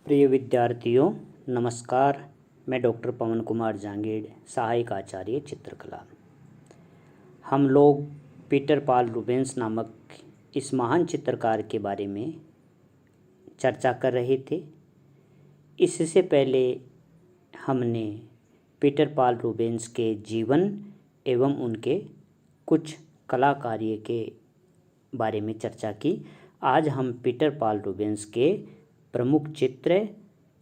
प्रिय विद्यार्थियों, नमस्कार। मैं डॉक्टर पवन कुमार जांगेड़, सहायक आचार्य चित्रकला। हम लोग पीटर पॉल रूबेंस नामक इस महान चित्रकार के बारे में चर्चा कर रहे थे। इससे पहले हमने पीटर पॉल रूबेंस के जीवन एवं उनके कुछ कला कार्य के बारे में चर्चा की। आज हम पीटर पॉल रूबेंस के प्रमुख चित्र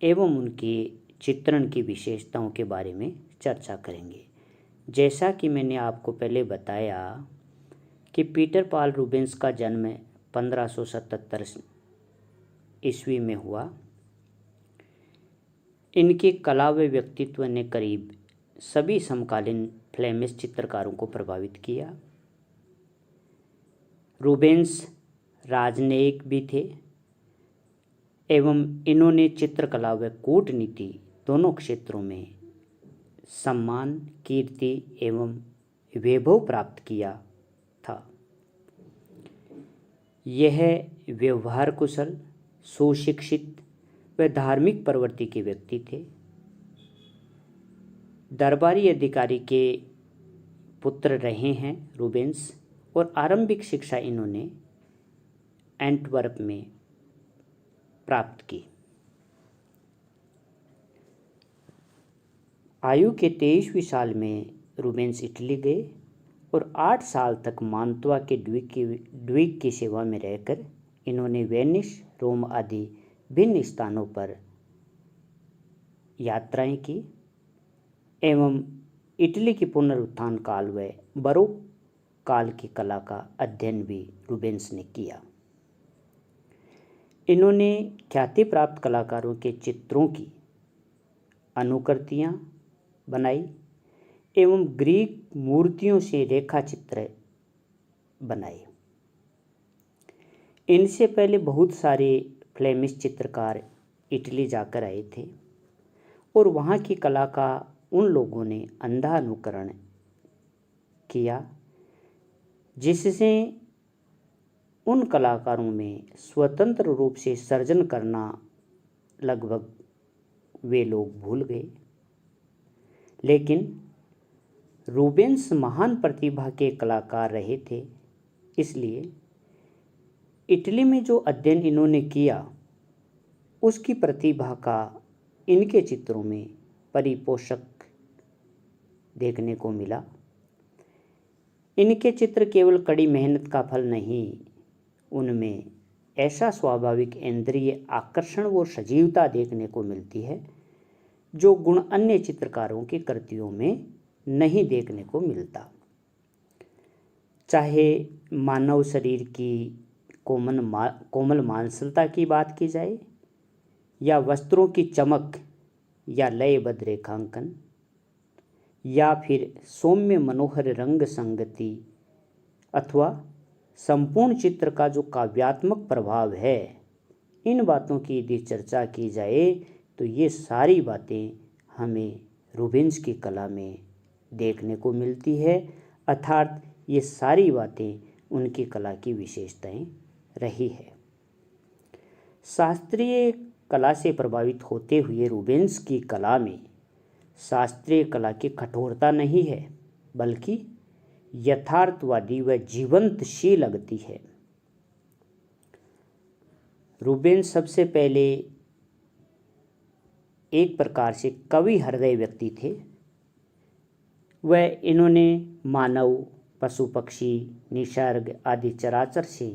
एवं उनकी चित्रण की विशेषताओं के बारे में चर्चा करेंगे। जैसा कि मैंने आपको पहले बताया कि पीटर पॉल रूबेंस का जन्म 1577 ईस्वी में हुआ। इनकी कला व व्यक्तित्व ने करीब सभी समकालीन फ्लेमिश चित्रकारों को प्रभावित किया। रूबेंस राजनयिक भी थे एवं इन्होंने चित्रकला व कूटनीति दोनों क्षेत्रों में सम्मान, कीर्ति एवं वैभव प्राप्त किया था। यह व्यवहार कुशल, सुशिक्षित व धार्मिक प्रवृत्ति के व्यक्ति थे। दरबारी अधिकारी के पुत्र रहे हैं रूबेंस और आरंभिक शिक्षा इन्होंने एंटवर्प में प्राप्त की। आयु के 23वीं साल में रूबेंस इटली गए और 8 साल तक मांतवा के द्वीप की सेवा में रहकर इन्होंने वेनिस, रोम आदि भिन्न स्थानों पर यात्राएं की एवं इटली की पुनरुत्थान काल व बरोक काल की कला का अध्ययन भी रूबेंस ने किया। इन्होंने ख्याति प्राप्त कलाकारों के चित्रों की अनुकृतियाँ बनाई एवं ग्रीक मूर्तियों से रेखा चित्र बनाए। इनसे पहले बहुत सारे फ्लेमिश चित्रकार इटली जाकर आए थे और वहाँ की कला का उन लोगों ने अंधा अनुकरण किया, जिससे उन कलाकारों में स्वतंत्र रूप से सर्जन करना लगभग वे लोग भूल गए। लेकिन रूबेंस महान प्रतिभा के कलाकार रहे थे, इसलिए इटली में जो अध्ययन इन्होंने किया उसकी प्रतिभा का इनके चित्रों में परिपोषक देखने को मिला। इनके चित्र केवल कड़ी मेहनत का फल नहीं, उनमें ऐसा स्वाभाविक इंद्रिय आकर्षण व सजीवता देखने को मिलती है जो गुण अन्य चित्रकारों की कृतियों में नहीं देखने को मिलता। चाहे मानव शरीर की कोमल मांसलता की बात की जाए या वस्त्रों की चमक या लयबद्ध रेखांकन या फिर सौम्य मनोहर रंग संगति अथवा संपूर्ण चित्र का जो काव्यात्मक प्रभाव है, इन बातों की यदि चर्चा की जाए तो ये सारी बातें हमें रूबेंस की कला में देखने को मिलती है। अर्थात ये सारी बातें उनकी कला की विशेषताएं रही है। शास्त्रीय कला से प्रभावित होते हुए रूबेंस की कला में शास्त्रीय कला की कठोरता नहीं है, बल्कि यथार्थवादी व जीवंत सी लगती है। रूबेंस सबसे पहले एक प्रकार से कवि हृदय व्यक्ति थे। वह इन्होंने मानव, पशु पक्षी, निसर्ग आदि चराचर से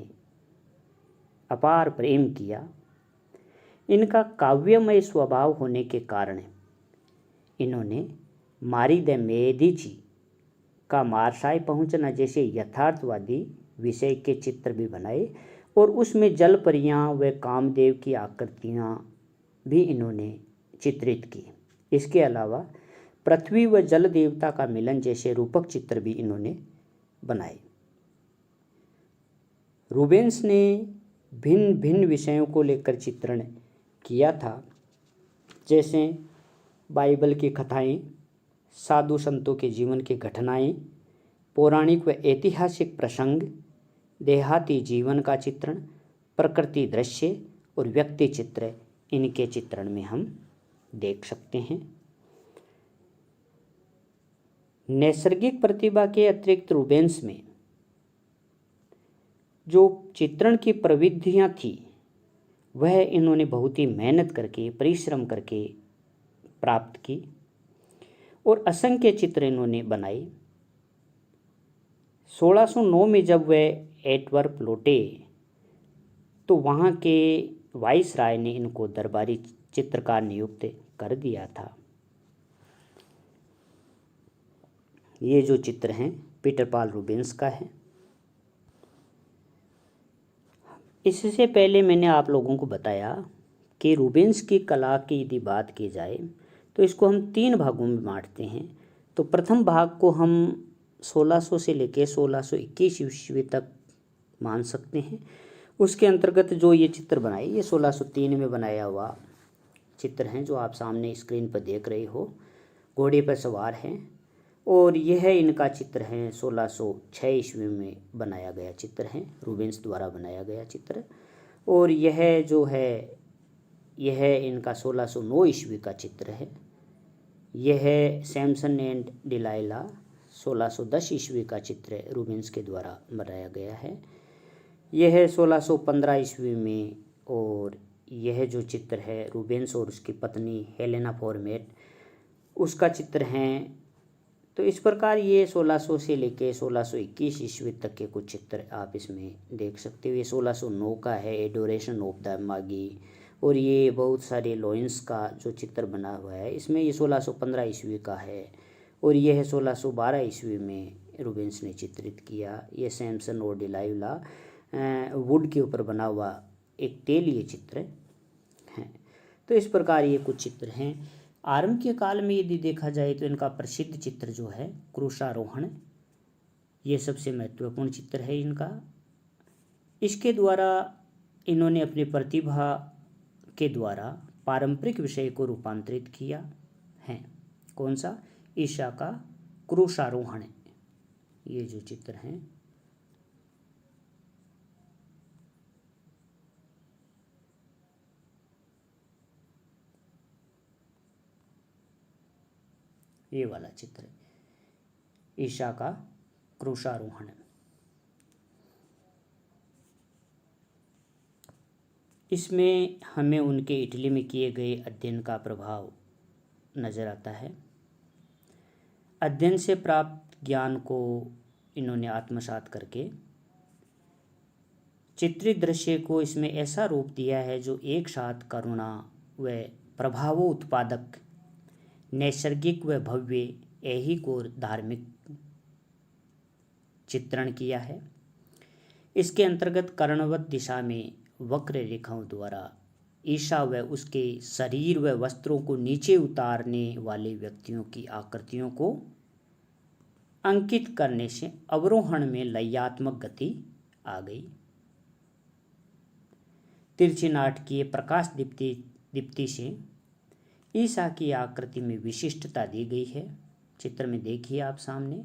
अपार प्रेम किया। इनका काव्यमय स्वभाव होने के कारण इन्होंने मारी द मेदिची का मार्शाय पहुंचना जैसे यथार्थवादी विषय के चित्र भी बनाए और उसमें जल परियां व कामदेव की आकृतियां भी इन्होंने चित्रित की। इसके अलावा पृथ्वी व जल देवता का मिलन जैसे रूपक चित्र भी इन्होंने बनाए। रूबेंस ने भिन्न भिन्न विषयों को लेकर चित्रण किया था, जैसे बाइबल की कथाएं, साधु संतों के जीवन की घटनाएं, पौराणिक व ऐतिहासिक प्रसंग, देहाती जीवन का चित्रण, प्रकृति दृश्य और व्यक्ति चित्र इनके चित्रण में हम देख सकते हैं। नैसर्गिक प्रतिभा के अतिरिक्त रूबेंस में जो चित्रण की प्रविधियां थी वह इन्होंने बहुत ही मेहनत करके, परिश्रम करके प्राप्त की और असंख्य चित्र इन्होंने बनाए। 1609 में जब वे एंटवर्प लौटे तो वहाँ के वाइसराय ने इनको दरबारी चित्रकार नियुक्त कर दिया था। ये जो चित्र हैं पीटर पॉल रूबेंस का है। इससे पहले मैंने आप लोगों को बताया कि रूबेंस की कला की यदि बात की जाए तो इसको हम 3 भागों में बांटते हैं। तो प्रथम भाग को हम 1600 से लेकर 1621 ईस्वी तक मान सकते हैं। उसके अंतर्गत जो ये चित्र बनाए ये 1603 में बनाया हुआ चित्र हैं, जो आप सामने स्क्रीन पर देख रहे हो। घोड़े पर सवार हैं और यह इनका चित्र है 1606 ईस्वी में बनाया गया चित्र है, रूबेंस द्वारा बनाया गया चित्र। और यह जो है यह इनका 1609 ईस्वी का चित्र है। यह सैमसन एंड डिलाइला 1610 ईस्वी का चित्र रूबेंस के द्वारा बनाया गया है। यह 1615 ईस्वी में, और यह जो चित्र है रूबेंस और उसकी पत्नी हेलेना फॉर्मेट उसका चित्र हैं। तो इस प्रकार ये 1600 से लेके 1621 ईस्वी तक के कुछ चित्र आप इसमें देख सकते हो। ये 1609 का है, एडोरेशन ऑफ द मागी, और ये बहुत सारे लॉयंस का जो चित्र बना हुआ है इसमें ये 1615 ईस्वी का है। और यह है 1612 ईस्वी में रूबेंस ने चित्रित किया। ये सैमसन और डिलाइला वुड के ऊपर बना हुआ एक तेलीय चित्र है। तो इस प्रकार ये कुछ चित्र हैं। आरंभ के काल में यदि देखा जाए तो इनका प्रसिद्ध चित्र जो है क्रूसारोहण, ये सबसे महत्वपूर्ण चित्र है इनका। इसके द्वारा इन्होंने अपनी प्रतिभा के द्वारा पारंपरिक विषय को रूपांतरित किया है। कौन सा? ईशा का क्रूसारोहण, ये जो चित्र हैं। ये वाला चित्र ईशा का क्रूसारोहण। इसमें हमें उनके इटली में किए गए अध्ययन का प्रभाव नज़र आता है। अध्ययन से प्राप्त ज्ञान को इन्होंने आत्मसात करके चित्रित दृश्य को इसमें ऐसा रूप दिया है जो एक साथ करुणा व प्रभावोत्पादक, नैसर्गिक व भव्य, ऐहिक और धार्मिक चित्रण किया है। इसके अंतर्गत कर्णवत दिशा में वक्र रेखाओं द्वारा ईशा व उसके शरीर व वस्त्रों को नीचे उतारने वाले व्यक्तियों की आकृतियों को अंकित करने से अवरोहण में लयात्मक गति आ गई। तिरछी नाटकीय प्रकाश दीप्ति से ईसा की आकृति में विशिष्टता दी गई है। चित्र में देखिए आप सामने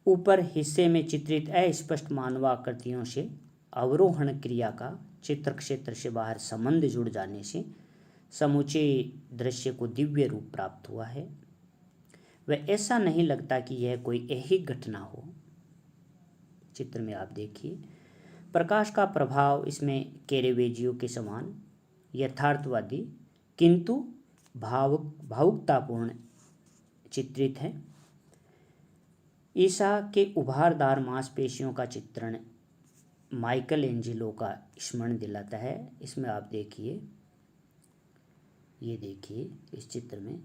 ऊपर हिस्से में चित्रित अस्पष्ट मानवाकृतियों से अवरोहण क्रिया का चित्र क्षेत्र से बाहर संबंध जुड़ जाने से समूचे दृश्य को दिव्य रूप प्राप्त हुआ है। वह ऐसा नहीं लगता कि यह कोई ऐहिक घटना हो। चित्र में आप देखिए प्रकाश का प्रभाव इसमें कैरेवेजियो के समान यथार्थवादी किंतु भावुकतापूर्ण चित्रित है। ईसा के उभारदार मांसपेशियों का चित्रण माइकल एंजेलो का स्मरण दिलाता है। इसमें आप देखिए, ये देखिए इस चित्र में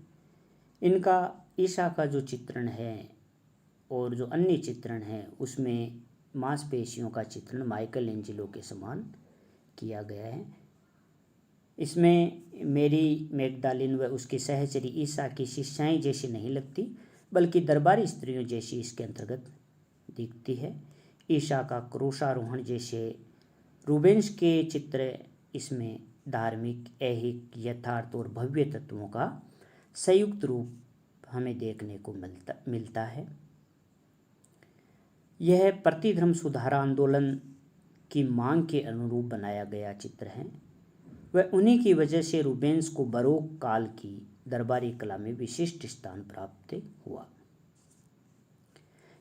इनका ईसा का जो चित्रण है और जो अन्य चित्रण है उसमें मांसपेशियों का चित्रण माइकल एंजेलो के समान किया गया है। इसमें मेरी मैगडालिन व उसकी सहचरी ईसा की शिष्याएं जैसी नहीं लगती बल्कि दरबारी स्त्रियों जैसी इसके अंतर्गत दिखती है। ईसा का क्रूसारोहण जैसे रूबेंस के चित्र इसमें धार्मिक, ऐहिक, यथार्थ और भव्य तत्वों का संयुक्त रूप हमें देखने को मिलता है। यह प्रतिधर्म सुधार आंदोलन की मांग के अनुरूप बनाया गया चित्र है वह उन्हीं की वजह से रूबेंस को बरोक काल की दरबारी कला में विशिष्ट स्थान प्राप्त हुआ।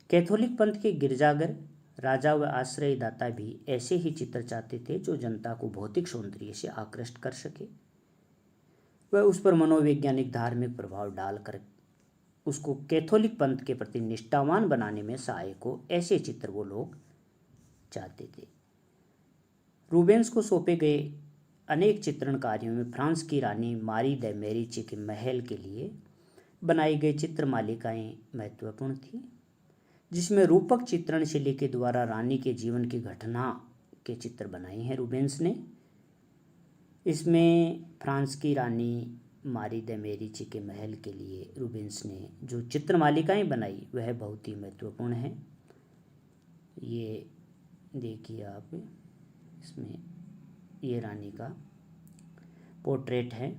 कैथोलिक पंथ के गिरजाघर, राजा व आश्रयदाता भी ऐसे ही चित्र चाहते थे जो जनता को भौतिक सौंदर्य से आकृष्ट कर सके। वह उस पर मनोवैज्ञानिक धार्मिक प्रभाव डालकर उसको कैथोलिक पंथ के प्रति निष्ठावान बनाने में सहायक हो, ऐसे चित्र वो लोग चाहते थे। रूबेंस को सौंपे गए अनेक चित्रण कार्यों में फ्रांस की रानी मारी द मेडिची के महल के लिए बनाई गई चित्र मालिकाएं महत्वपूर्ण थी, जिसमें रूपक चित्रण शैली के द्वारा रानी के जीवन की घटना के चित्र बनाए हैं रूबेंस ने। इसमें फ्रांस की रानी मारी द मेडिची के महल के लिए रूबेंस ने जो चित्र मालिकाएं बनाई वह बहुत ही महत्वपूर्ण है। ये देखिए आप, इसमें ये रानी का पोर्ट्रेट है।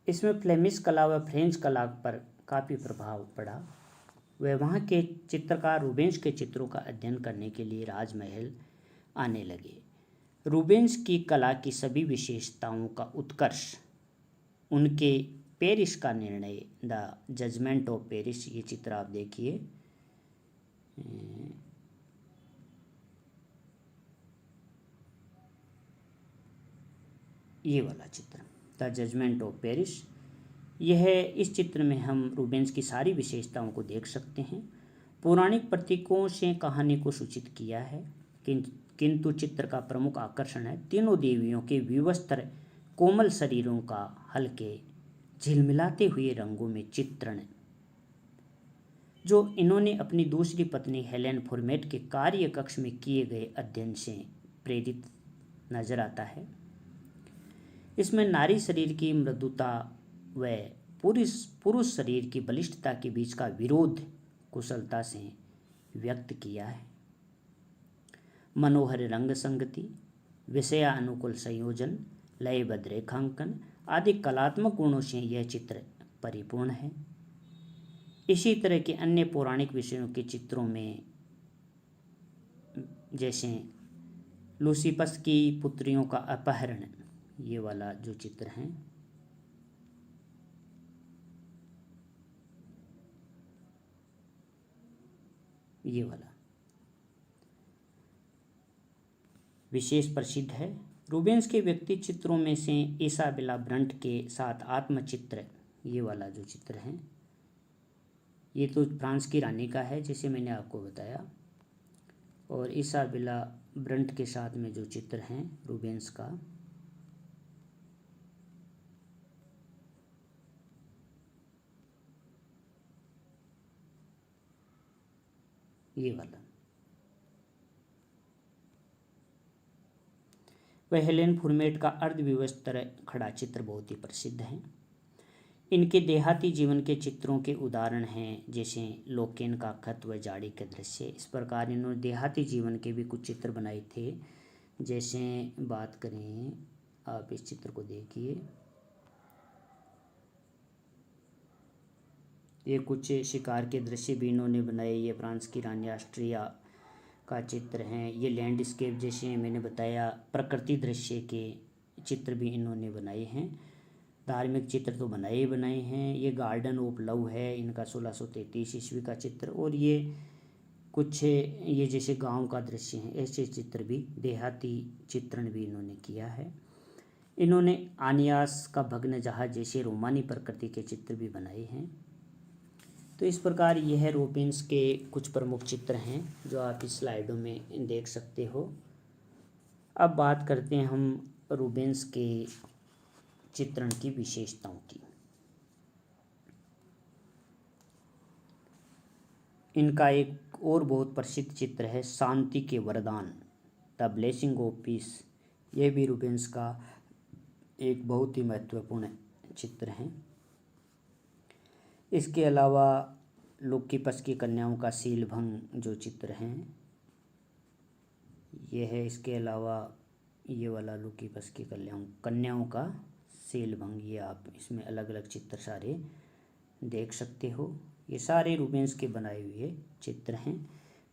इसमें फ्लेमिश कला व फ्रेंच कला पर काफ़ी प्रभाव पड़ा। वह वहाँ के चित्रकार रूबेंस के चित्रों का अध्ययन करने के लिए राजमहल आने लगे। रूबेंस की कला की सभी विशेषताओं का उत्कर्ष उनके पेरिस का निर्णय, द जजमेंट ऑफ पेरिस, ये चित्र आप देखिए, ये वाला चित्र द जजमेंट ऑफ पेरिस, यह इस चित्र में हम रूबेंस की सारी विशेषताओं को देख सकते हैं। पौराणिक प्रतीकों से कहानी को सूचित किया है, किंतु चित्र का प्रमुख आकर्षण है तीनों देवियों के विवस्त्र कोमल शरीरों का हल्के झिलमिलाते हुए रंगों में चित्रण, जो इन्होंने अपनी दूसरी पत्नी हेलेन फुरमेट के कार्य कक्ष में किए गए अध्ययन से प्रेरित नजर आता है। इसमें नारी शरीर की मृदुता व पुरुष शरीर की बलिष्ठता के बीच का विरोध कुशलता से व्यक्त किया है। मनोहर रंग संगति, विषयानुकूल संयोजन, लयबद्ध रेखांकन आदि कलात्मक गुणों से यह चित्र परिपूर्ण है। इसी तरह के अन्य पौराणिक विषयों के चित्रों में जैसे लूसिफस की पुत्रियों का अपहरण, ये वाला जो चित्र है, ये वाला विशेष प्रसिद्ध है। रूबेंस के व्यक्ति चित्रों में से इसाबेला ब्रंट के साथ आत्मचित्र, ये वाला जो चित्र है, ये तो फ्रांस की रानी का है जैसे मैंने आपको बताया, और इसाबेला ब्रंट के साथ में जो चित्र हैं रूबेंस का, ये वाला, वह हेलेन फुरमेट का अर्धविवस्त्र खड़ा चित्र बहुत ही प्रसिद्ध है। इनके देहाती जीवन के चित्रों के उदाहरण हैं जैसे लोकेन का खत व जाड़ी के दृश्य। इस प्रकार इन्होंने देहाती जीवन के भी कुछ चित्र बनाए थे। जैसे बात करें, आप इस चित्र को देखिए, ये कुछ शिकार के दृश्य भी इन्होंने बनाए। ये फ्रांस की रानी ऑस्ट्रिया का चित्र हैं। ये लैंडस्केप जैसे मैंने बताया, प्रकृति दृश्य के चित्र भी इन्होंने बनाए हैं। धार्मिक चित्र तो बनाए ही बनाए हैं। ये गार्डन ऑफ लव है इनका 1633 ईस्वी का चित्र। और ये कुछ ये जैसे गांव का दृश्य है, ऐसे चित्र भी, देहाती चित्रण भी इन्होंने किया है। इन्होंने आनियास का भग्न जहाज जैसे रोमानी प्रकृति के चित्र भी बनाए हैं। तो इस प्रकार यह रूबेंस के कुछ प्रमुख चित्र हैं जो आप इस स्लाइडों में देख सकते हो। अब बात करते हैं हम रूबेंस के चित्रण की विशेषताओं की। इनका एक और बहुत प्रसिद्ध चित्र है शांति के वरदान, द ब्लेसिंग ऑफ पीस। यह भी रूबेंस का एक बहुत ही महत्वपूर्ण चित्र है। इसके अलावा लुकिपस की कन्याओं का सीलभंग जो चित्र हैं यह है। इसके अलावा ये वाला लुकिपस की कन्याओं का सीलभंग, ये आप इसमें अलग अलग चित्र सारे देख सकते हो। ये सारे रूबेंस के बनाए हुए चित्र हैं।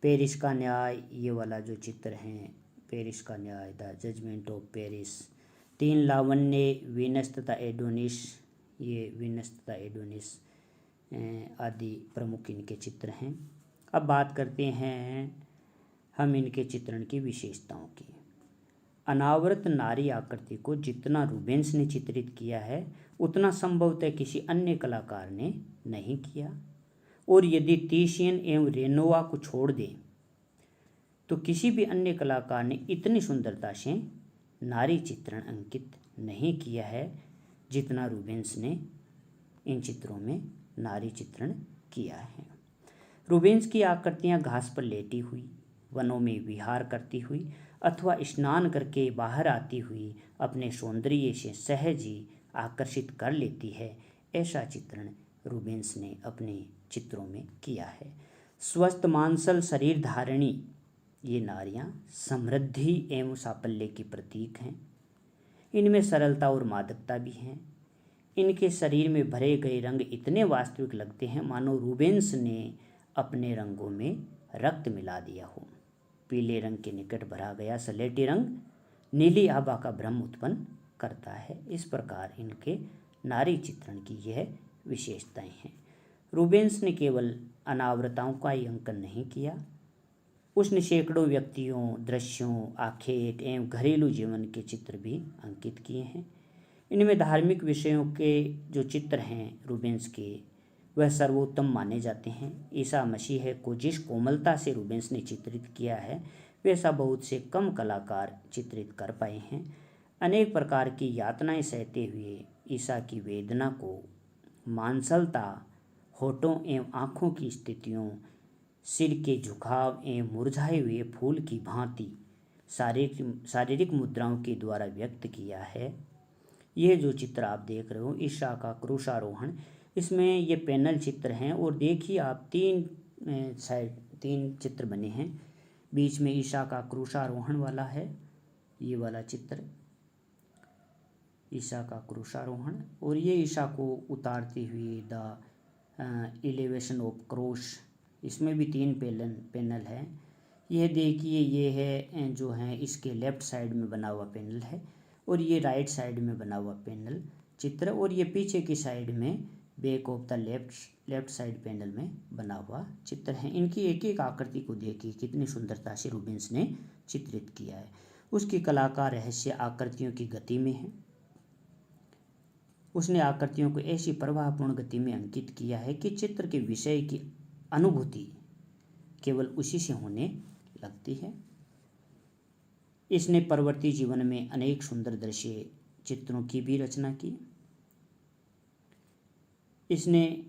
पेरिस का न्याय, ये वाला जो चित्र है, पेरिस का न्याय, द जजमेंट ऑफ पेरिस। 3 लावण्य, वीनस तथा एडोनिस, ये वीनस तथा एडोनिस आदि प्रमुख इनके चित्र हैं। अब बात करते हैं हम इनके चित्रण की विशेषताओं की। अनावृत नारी आकृति को जितना रूबेंस ने चित्रित किया है उतना संभवतः किसी अन्य कलाकार ने नहीं किया, और यदि तीशियन एवं रेनोवा को छोड़ दें तो किसी भी अन्य कलाकार ने इतनी सुंदरता से नारी चित्रण अंकित नहीं किया है जितना रूबेंस ने इन चित्रों में नारी चित्रण किया है। रूबेंस की आकृतियां घास पर लेटी हुई, वनों में विहार करती हुई अथवा स्नान करके बाहर आती हुई अपने सौंदर्य से सहज ही आकर्षित कर लेती है, ऐसा चित्रण रूबेंस ने अपने चित्रों में किया है। स्वस्थ मांसल शरीर धारिणी ये नारियां समृद्धि एवं साफल्य की प्रतीक हैं। इनमें सरलता और मादकता भी हैं। इनके शरीर में भरे गए रंग इतने वास्तविक लगते हैं मानो रूबेंस ने अपने रंगों में रक्त मिला दिया हो। पीले रंग के निकट भरा गया सलेटी रंग नीली आभा का भ्रम उत्पन्न करता है। इस प्रकार इनके नारी चित्रण की यह विशेषताएं हैं। रूबेंस ने केवल अनावृताओं का ही अंकन नहीं किया, उसने सैकड़ों व्यक्तियों, दृश्यों, आखेट एवं घरेलू जीवन के चित्र भी अंकित किए हैं। इनमें धार्मिक विषयों के जो चित्र हैं रूबेंस के, वह सर्वोत्तम माने जाते हैं। ईसा मसीह को जिस कोमलता से रूबेंस ने चित्रित किया है वैसा बहुत से कम कलाकार चित्रित कर पाए हैं। अनेक प्रकार की यातनाएं सहते हुए ईसा की वेदना को मांसलता, होठों एवं आँखों की स्थितियों, सिर के झुकाव एवं मुरझाए हुए फूल की भांति शारीरिक मुद्राओं के द्वारा व्यक्त किया है। यह जो चित्र आप देख रहे हो ईसा का क्रूसारोहण, इसमें ये पैनल चित्र हैं और देखिए आप 3 चित्र बने हैं। बीच में ईसा का क्रूसारोहण वाला है, ये वाला चित्र ईसा का क्रूसारोहण, और ये ईसा को उतारते हुए द एलिवेशन ऑफ क्रॉस, इसमें भी 3 पैनल है। यह देखिए ये है जो है इसके लेफ्ट साइड में बना हुआ पैनल है और ये राइट साइड में बना हुआ पैनल चित्र, और ये पीछे की साइड में back of the left side panel में बना हुआ चित्र है। इनकी एक एक आकृति को देखिए कितनी सुंदरता से रूबेंस ने चित्रित किया है। उसकी कला का रहस्य आकृतियों की गति में है। उसने आकृतियों को ऐसी प्रवाहपूर्ण गति में अंकित किया है कि चित्र के विषय की अनुभूति केवल उसी से होने लगती है। इसने परवर्ती जीवन में अनेक सुंदर दृश्य चित्रों की भी रचना की। इसने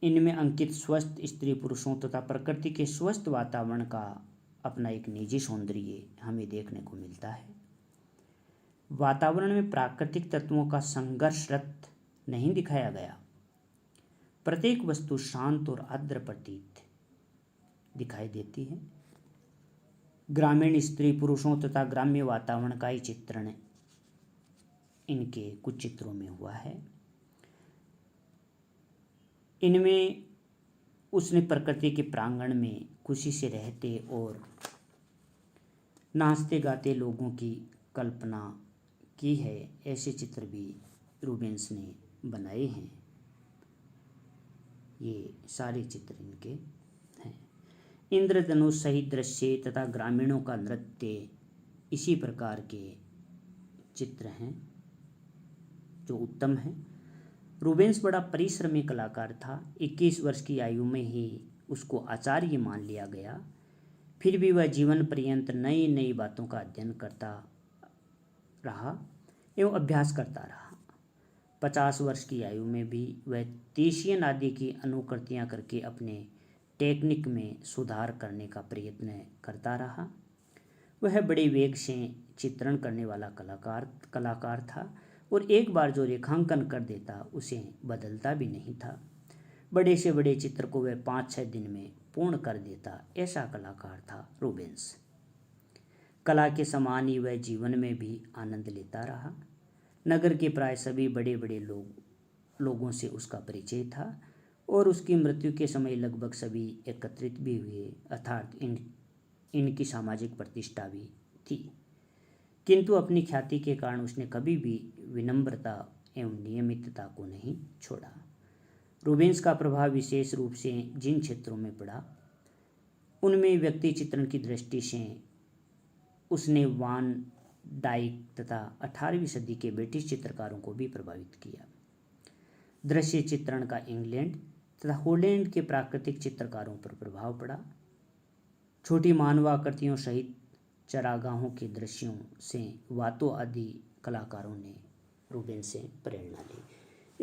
इनमें अंकित स्वस्थ स्त्री पुरुषों तथा प्रकृति के स्वस्थ वातावरण का अपना एक निजी सौंदर्य हमें देखने को मिलता है। वातावरण में प्राकृतिक तत्वों का संघर्षरत नहीं दिखाया गया। प्रत्येक वस्तु शांत और आर्द्र प्रतीत दिखाई देती है। ग्रामीण स्त्री पुरुषों तथा ग्राम्य वातावरण का ही चित्रण इनके कुछ चित्रों में हुआ है। इनमें उसने प्रकृति के प्रांगण में खुशी से रहते और नाचते गाते लोगों की कल्पना की है। ऐसे चित्र भी रूबेंस ने बनाए हैं। ये सारे चित्र इनके हैं। इंद्रधनुष सहित दृश्य तथा ग्रामीणों का नृत्य इसी प्रकार के चित्र हैं जो उत्तम हैं। रूबेंस बड़ा परिश्रमी कलाकार था। 21 वर्ष की आयु में ही उसको आचार्य मान लिया गया। फिर भी वह जीवन पर्यंत नई नई बातों का अध्ययन करता रहा एवं अभ्यास करता रहा। 50 वर्ष की आयु में भी वह तीशियन आदि की अनुकृतियाँ करके अपने टेक्निक में सुधार करने का प्रयत्न करता रहा। वह बड़े वेग से चित्रण करने वाला कलाकार था और एक बार जो रेखांकन कर देता उसे बदलता भी नहीं था। बड़े से बड़े चित्र को वह 5-6 दिन में पूर्ण कर देता, ऐसा कलाकार था रूबेंस। कला के समान ही वह जीवन में भी आनंद लेता रहा। नगर के प्राय सभी बड़े बड़े लोगों से उसका परिचय था। और उसकी मृत्यु के समय लगभग सभी एकत्रित भी हुए, अर्थात इनकी सामाजिक प्रतिष्ठा भी थी। किंतु अपनी ख्याति के कारण उसने कभी भी विनम्रता एवं नियमितता को नहीं छोड़ा। रूबेंस का प्रभाव विशेष रूप से जिन क्षेत्रों में पड़ा उनमें व्यक्ति चित्रण की दृष्टि से उसने वान डाइक तथा 18वीं सदी के ब्रिटिश चित्रकारों को भी प्रभावित किया। दृश्य चित्रण का इंग्लैंड तथा हॉलैंड के प्राकृतिक चित्रकारों पर प्रभाव पड़ा। छोटी मानवाकृतियों सहित चरागाहों के दृश्यों से वातो आदि कलाकारों ने रूबेंस से प्रेरणा ली।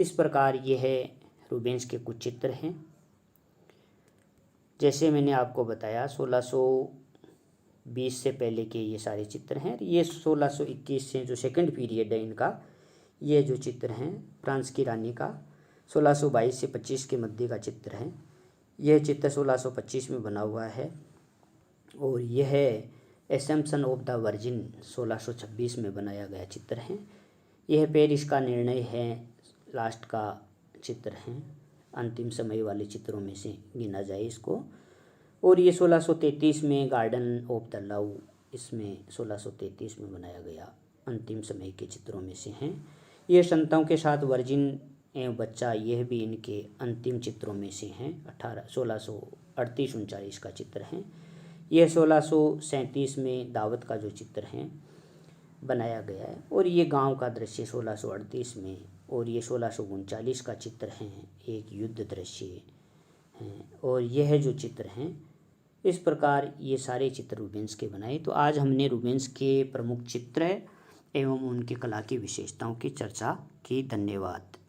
इस प्रकार यह रूबेंस के कुछ चित्र हैं। जैसे मैंने आपको बताया 1620 से पहले के ये सारे चित्र हैं। ये 1621 से जो सेकंड पीरियड है इनका, ये जो चित्र हैं फ्रांस की रानी का 1622 से 25 के मध्य का चित्र है। यह चित्र 1625 में बना हुआ है और यह एसेम्पशन ऑफ द वर्जिन 1626 में बनाया गया चित्र है। यह पेरिस का निर्णय है, लास्ट का चित्र है, अंतिम समय वाले चित्रों में से गिना जाए इसको। और ये 1633 में गार्डन ऑफ द लव, इसमें 1633 में बनाया गया अंतिम समय के चित्रों में से हैं। ये संताओं के साथ वर्जिन एवं बच्चा, यह भी इनके अंतिम चित्रों में से हैं। 1638-39 का चित्र है। यह 1637 में दावत का जो चित्र है बनाया गया है। और ये गांव का दृश्य 1638 में, और ये 1639 का चित्र है, एक युद्ध दृश्य है। और यह जो चित्र हैं, इस प्रकार ये सारे चित्र रूबेंस के बनाए। तो आज हमने रूबेंस के प्रमुख चित्र एवं उनकी कला की विशेषताओं की चर्चा की। धन्यवाद।